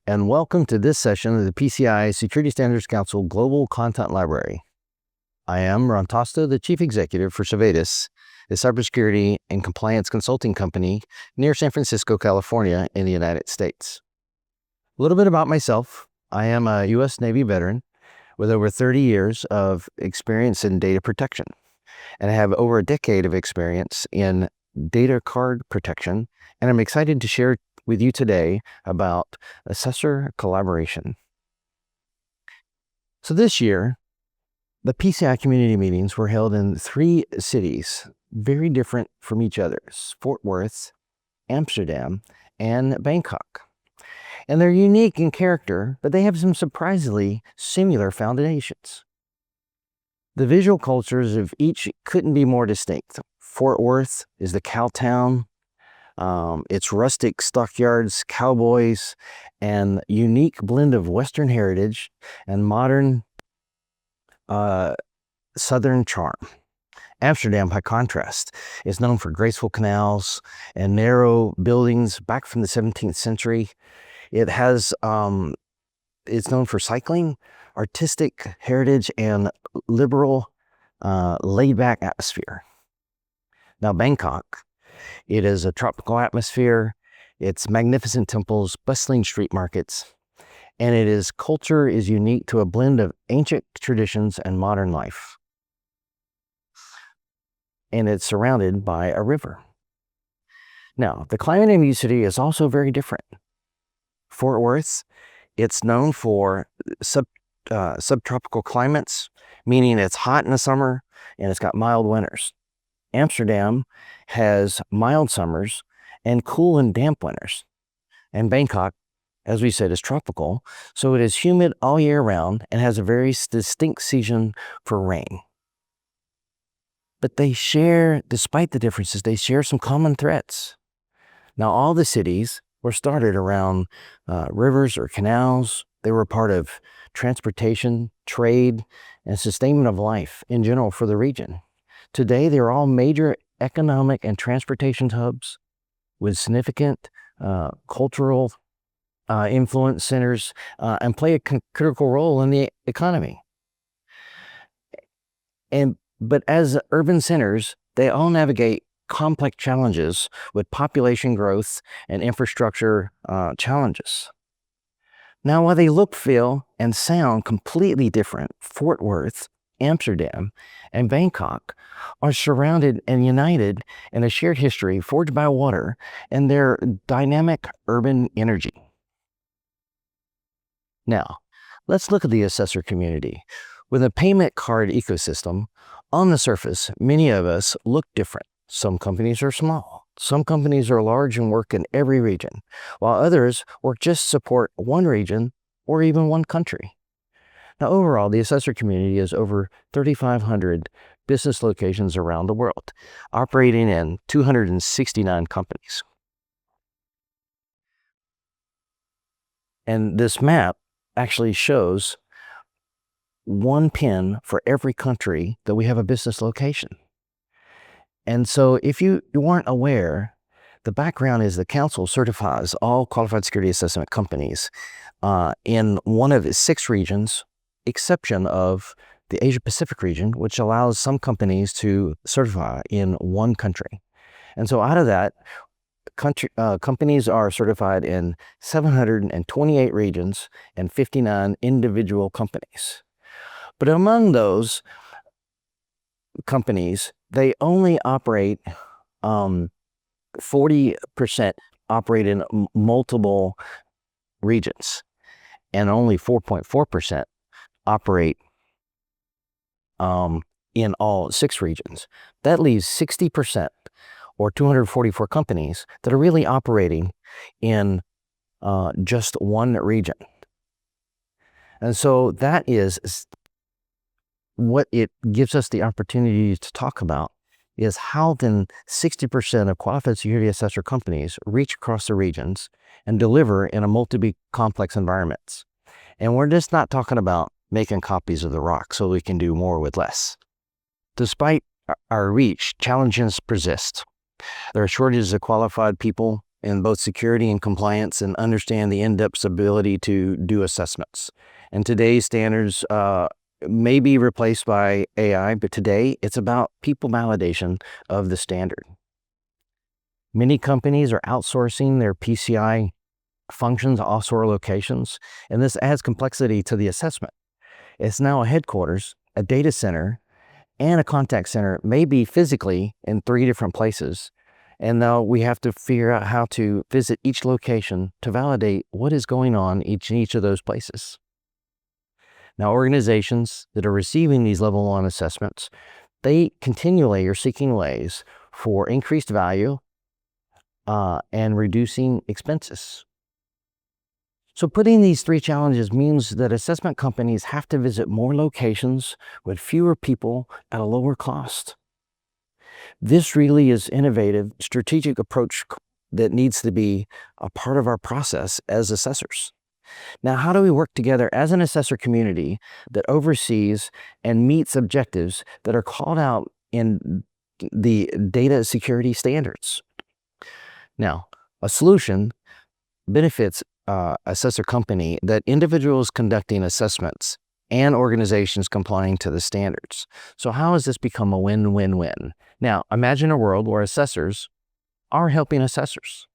and welcome to this session of the PCI Security Standards Council Global Content Library. I am Ron Tosto, the Chief Executive for Servadus, a cybersecurity and compliance consulting company near San Francisco, California, in the United States. A little bit about myself. I am a U.S. Navy veteran with over 30 years of experience in data protection, and I have over a decade of experience in data card protection, and I'm excited to share with you today about Assessor collaboration. So this year, the PCI community meetings were held in 3 cities, very different from each other: Fort Worth, Amsterdam, and Bangkok. And they're unique in character, but they have some surprisingly similar foundations. The visual cultures of each couldn't be more distinct. Fort Worth is the cow town. It's rustic stockyards, cowboys, and unique blend of Western heritage and modern Southern charm. Amsterdam, by contrast, is known for graceful canals and narrow buildings back from the 17th century. It has, it's known for cycling, artistic heritage, and liberal, laid-back atmosphere. Now, Bangkok, it is a tropical atmosphere, it's magnificent temples, bustling street markets, and its culture is unique to a blend of ancient traditions and modern life. And it's surrounded by a river. Now, the climate in each city is also very different. Fort Worth, it's known for subtropical climates, meaning it's hot in the summer and it's got mild winters. Amsterdam has mild summers and cool and damp winters. And Bangkok, as we said, is tropical, so it is humid all year round and has a very distinct season for rain. But they share, despite the differences, they share some common threats. Now, all the cities were started around rivers or canals. They were part of transportation, trade, and sustainment of life in general for the region. Today, they're all major economic and transportation hubs with significant cultural influence centers and play a critical role in the economy. But as urban centers, they all navigate complex challenges with population growth and infrastructure challenges. Now, while they look, feel, and sound completely different, Fort Worth, Amsterdam, and Bangkok are surrounded and united in a shared history forged by water and their dynamic urban energy. Now, let's look at the assessor community. With a payment card ecosystem, on the surface, many of us look different. Some companies are small. Some companies are large and work in every region, while others work just to support one region or even one country. Now, overall, the assessor community is over 3,500 business locations around the world, operating in 269 companies. And this map actually shows one pin for every country that we have a business location. And so if you weren't aware, the background is the council certifies all qualified security assessment companies in one of its 6 regions, exception of the Asia Pacific region, which allows some companies to certify in one country. And so out of that, companies are certified in 728 regions and 59 individual companies. But among those companies, they only operate 40% operate in multiple regions, and only 4.4% operate in all 6 regions. That leaves 60%, or 244 companies, that are really operating in just one region. And so that is what it gives us the opportunity to talk about, is how then 60% of qualified security assessor companies reach across the regions and deliver in a multi-complex environments. And we're just not talking about making copies of the rock so we can do more with less. Despite our reach, challenges persist. There are shortages of qualified people in both security and compliance and understand the in-depth ability to do assessments. And today's standards may be replaced by AI, but today it's about people validation of the standard. Many companies are outsourcing their PCI functions offshore locations, and this adds complexity to the assessment. It's now a headquarters, a data center, and a contact center, maybe physically in 3 different places. And now we have to figure out how to visit each location to validate what is going on in each of those places. Now, organizations that are receiving these level 1 assessments, they continually are seeking ways for increased value and reducing expenses. So putting these 3 challenges means that assessment companies have to visit more locations with fewer people at a lower cost. This really is innovative, strategic approach that needs to be a part of our process as assessors. Now, how do we work together as an assessor community that oversees and meets objectives that are called out in the data security standards? Now, a solution benefits assessor company that individuals conducting assessments and organizations complying to the standards. So how has this become a win-win-win? Now, imagine a world where assessors are helping assessors.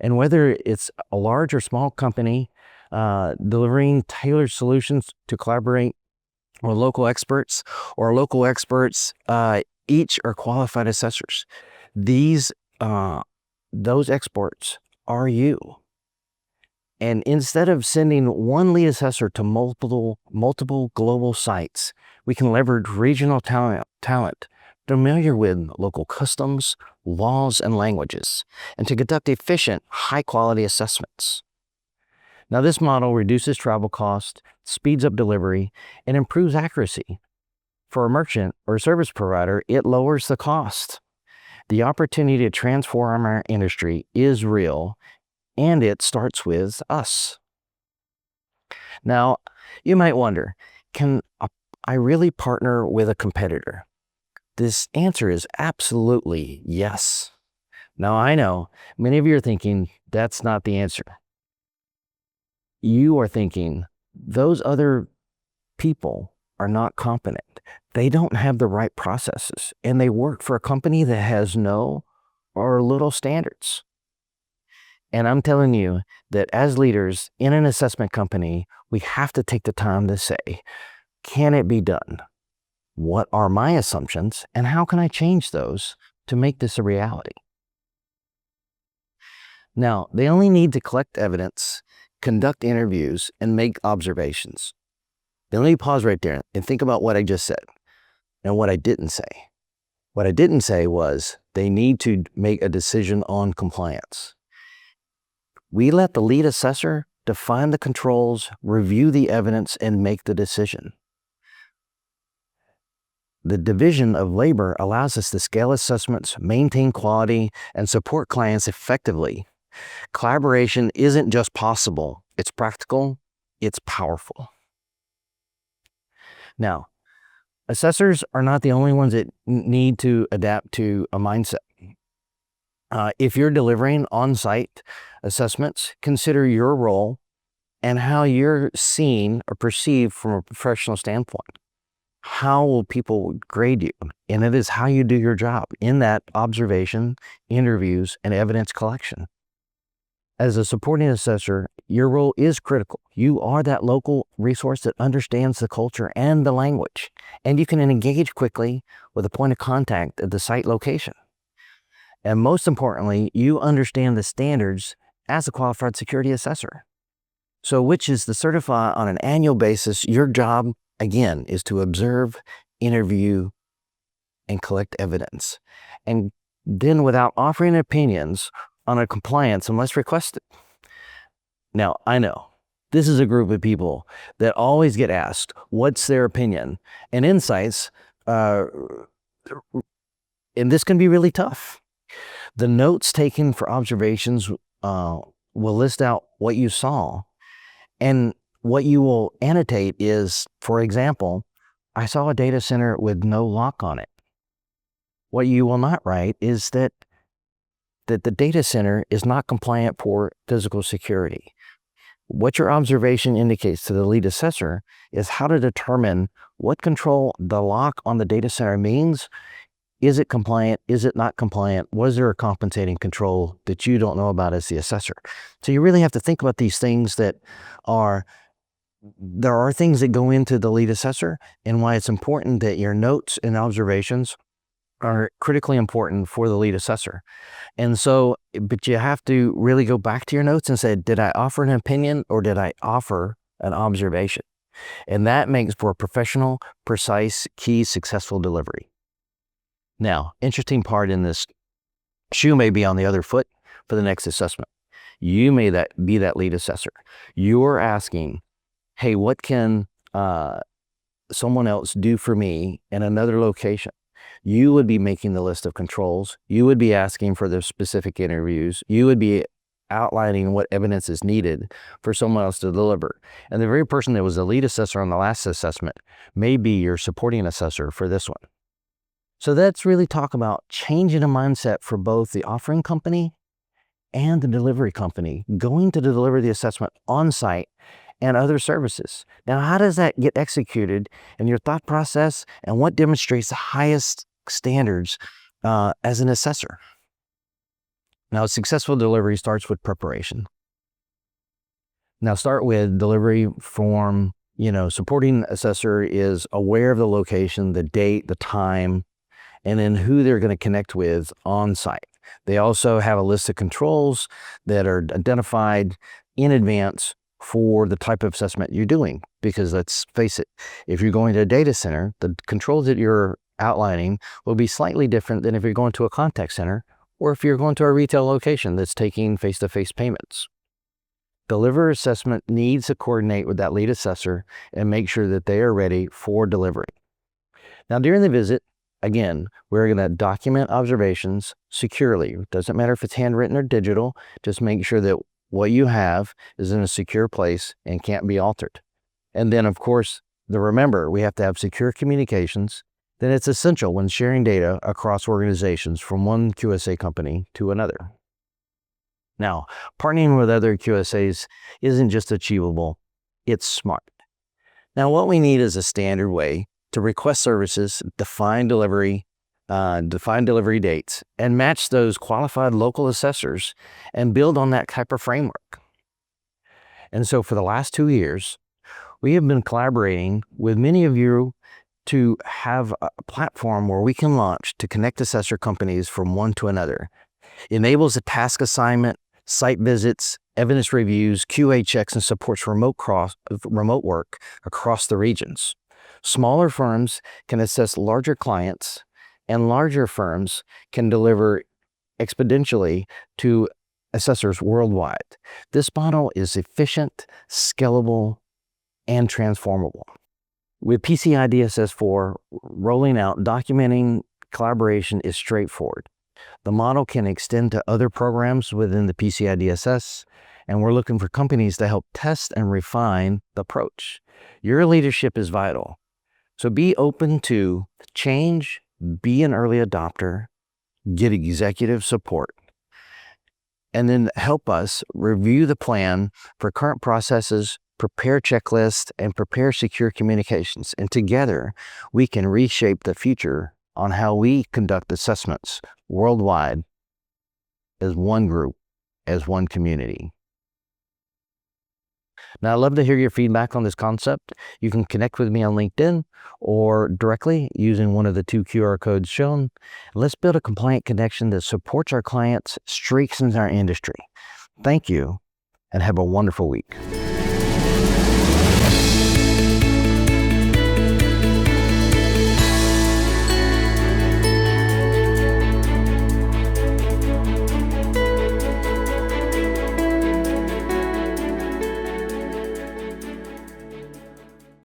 And whether it's a large or small company delivering tailored solutions to collaborate with local experts, or local experts, each are qualified assessors. Those experts are you. And instead of sending one lead assessor to multiple global sites, we can leverage regional talent familiar with local customs, laws, and languages, and to conduct efficient, high-quality assessments. Now, this model reduces travel costs, speeds up delivery, and improves accuracy. For a merchant or service provider, it lowers the cost. The opportunity to transform our industry is real, and it starts with us. Now, you might wonder, can I really partner with a competitor? This answer is absolutely yes. Now, I know many of you are thinking that's not the answer. You are thinking those other people are not competent. They don't have the right processes, and they work for a company that has no or little standards. And I'm telling you that as leaders in an assessment company, we have to take the time to say, can it be done? What are my assumptions, and how can I change those to make this a reality? Now, they only need to collect evidence, conduct interviews, and make observations. Then let me pause right there and think about what I just said and what I didn't say. What I didn't say was they need to make a decision on compliance. We let the lead assessor define the controls, review the evidence, and make the decision. The division of labor allows us to scale assessments, maintain quality, and support clients effectively. Collaboration isn't just possible, it's practical, it's powerful. Now, assessors are not the only ones that need to adapt to a mindset. If you're delivering on-site assessments, consider your role and how you're seen or perceived from a professional standpoint. How will people grade you? And it is how you do your job in that observation, interviews, and evidence collection. As a supporting assessor, your role is critical. You are that local resource that understands the culture and the language, and you can engage quickly with a point of contact at the site location. And most importantly, you understand the standards as a qualified security assessor. So which is to certify on an annual basis. Your job, again, is to observe, interview, and collect evidence. And then without offering opinions on a compliance unless requested. Now, I know this is a group of people that always get asked, what's their opinion? And insights, and this can be really tough. The notes taken for observations will list out what you saw, and what you will annotate is, for example, I saw a data center with no lock on it. What you will not write is that that the data center is not compliant for physical security. What your observation indicates to the lead assessor is how to determine what control the lock on the data center means. Is it compliant? Is it not compliant? Was there a compensating control that you don't know about as the assessor? So you really have to think about these things there are things that go into the lead assessor, and why it's important that your notes and observations are critically important for the lead assessor. And so, but you have to really go back to your notes and say, did I offer an opinion or did I offer an observation? And that makes for a professional, precise, key, successful delivery. Now, interesting part in this, shoe may be on the other foot for the next assessment. You may be that lead assessor. You're asking, hey, what can someone else do for me in another location? You would be making the list of controls. You would be asking for the specific interviews. You would be outlining what evidence is needed for someone else to deliver. And the very person that was the lead assessor on the last assessment may be your supporting assessor for this one. So let's really talk about changing a mindset for both the offering company and the delivery company, going to deliver the assessment on site and other services. Now, how does that get executed in your thought process, and what demonstrates the highest standards as an assessor? Now, successful delivery starts with preparation. Now, start with delivery form. Supporting assessor is aware of the location, the date, the time, and then who they're going to connect with on site. They also have a list of controls that are identified in advance for the type of assessment you're doing. Because let's face it, if you're going to a data center, the controls that you're outlining will be slightly different than if you're going to a contact center or if you're going to a retail location that's taking face-to-face payments. Deliver assessment needs to coordinate with that lead assessor and make sure that they are ready for delivery. Now, during the visit, again, we're going to document observations securely. It doesn't matter if it's handwritten or digital. Just make sure that what you have is in a secure place and can't be altered. And then, of course, remember, we have to have secure communications. Then it's essential when sharing data across organizations from one QSA company to another. Now, partnering with other QSAs isn't just achievable, it's smart. Now, what we need is a standard way to request services, define delivery dates, and match those qualified local assessors and build on that type of framework. And so for the last 2 years, we have been collaborating with many of you to have a platform where we can launch to connect assessor companies from one to another. It enables a task assignment, site visits, evidence reviews, QA checks, and supports remote work across the regions. Smaller firms can assess larger clients, and larger firms can deliver exponentially to assessors worldwide. This model is efficient, scalable, and transformable. With PCI DSS 4 rolling out, documenting collaboration is straightforward. The model can extend to other programs within the PCI DSS, and we're looking for companies to help test and refine the approach. Your leadership is vital. So be open to change, be an early adopter, get executive support, and then help us review the plan for current processes, prepare checklists, and prepare secure communications. And together, we can reshape the future on how we conduct assessments worldwide as one group, as one community. Now, I'd love to hear your feedback on this concept. You can connect with me on LinkedIn or directly using one of the 2 QR codes shown. Let's build a compliant connection that supports our clients, strengthens our industry. Thank you, and have a wonderful week.